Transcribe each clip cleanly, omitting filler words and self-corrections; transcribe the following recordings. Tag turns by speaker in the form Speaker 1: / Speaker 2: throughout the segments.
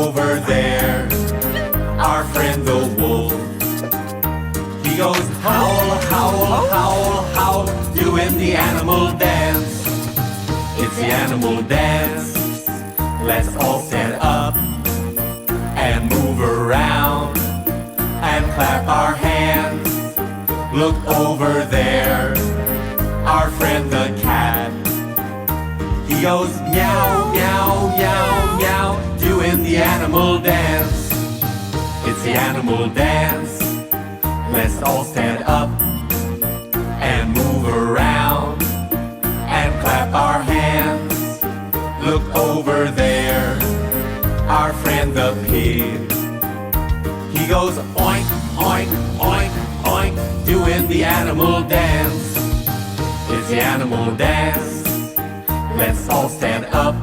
Speaker 1: over there, our friend the wolf. He goes howl, howl, howl, howl, doing the animal dance. It's the animal dance. Let's all stand up and move around and clap our hands. Look over there, our friend the cat. He goes meow, meow, meow, meow, doing the animal dance. It's the animal dance. Let's all stand up and move around and clap our hands. Look over there, our friend the pig. He goes oink, oink, oink, oink, doing the animal dance. It's the animal dance. Let's all stand up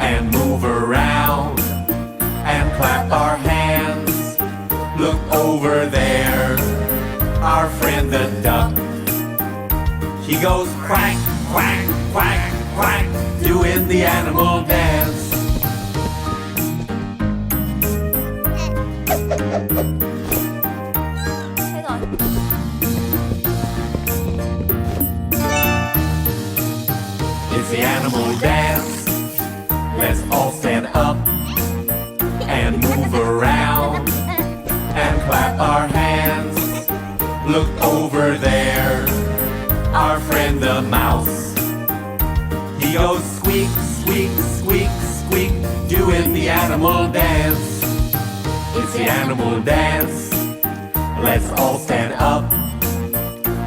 Speaker 1: and move around and clap our hands. Look over there, our friend the duck. He goes quack, quack, quack, quack, doing the animal dance. It's the animal dance. Let's all stand up and move around and clap our hands. Look over there, our friend the mouse. He goes squeak, squeak, squeak, squeak, doing the animal dance. It's the animal dance. Let's all stand up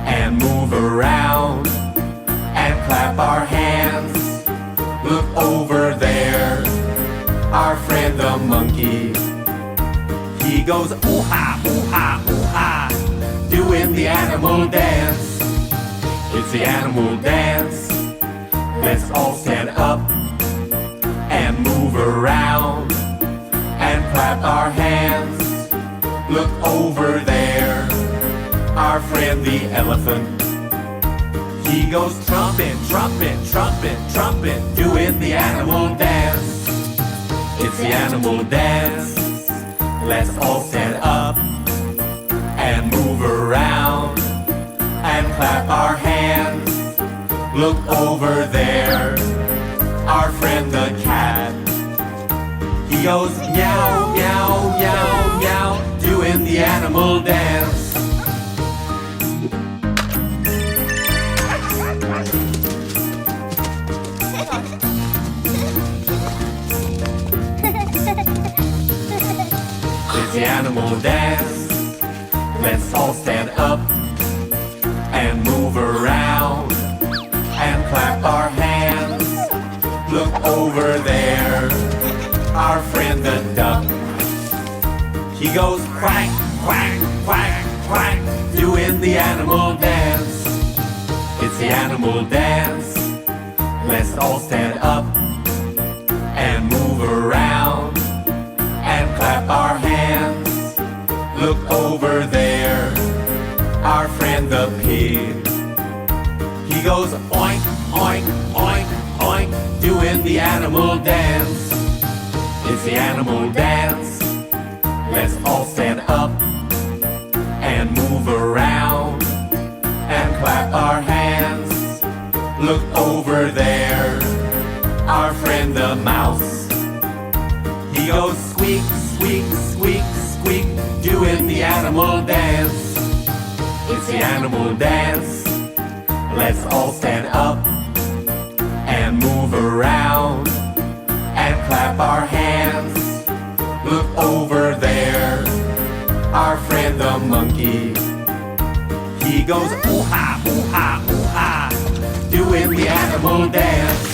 Speaker 1: and move around and clap our hands. Look over there, our friend the monkey. He goes ooh-ha, ooh-ha, ooh-ha, doing the animal dance. It's the animal dance. Let's all stand up and move around and clap our hands. Look over there, our friend the elephant. He goes trumpet, trumpet, trumpet, trumpet, doing the animal dance. It's the animal dance. Let's all stand up and move around and clap our hands. Look over there, our friend the cat. He goes meow, meow, meow, meow, doing the animal dance. It's the animal dance. Let's all stand up and move around and clap our hands. Look over there, our friend the duck. He goes quack, quack, quack, quack, doing the animal dance. It's the animal dance. Let's all stand up and move around and clap our hands. Look over there, our friend the pig. He goes oink, oink, oink, oink, doing the animal dance. It's the animal dance. Let's all stand up and move around and clap our hands. Look over there, our friend the mouse. He goes squeak, squeak, squeak, squeak, doing the animal dance. It's the animal dance. Let's all stand up and move around and clap our hands. Look over there, our friend the monkey. He goes ooh-ha, ooh-ha, ooh-ha, doing the animal dance.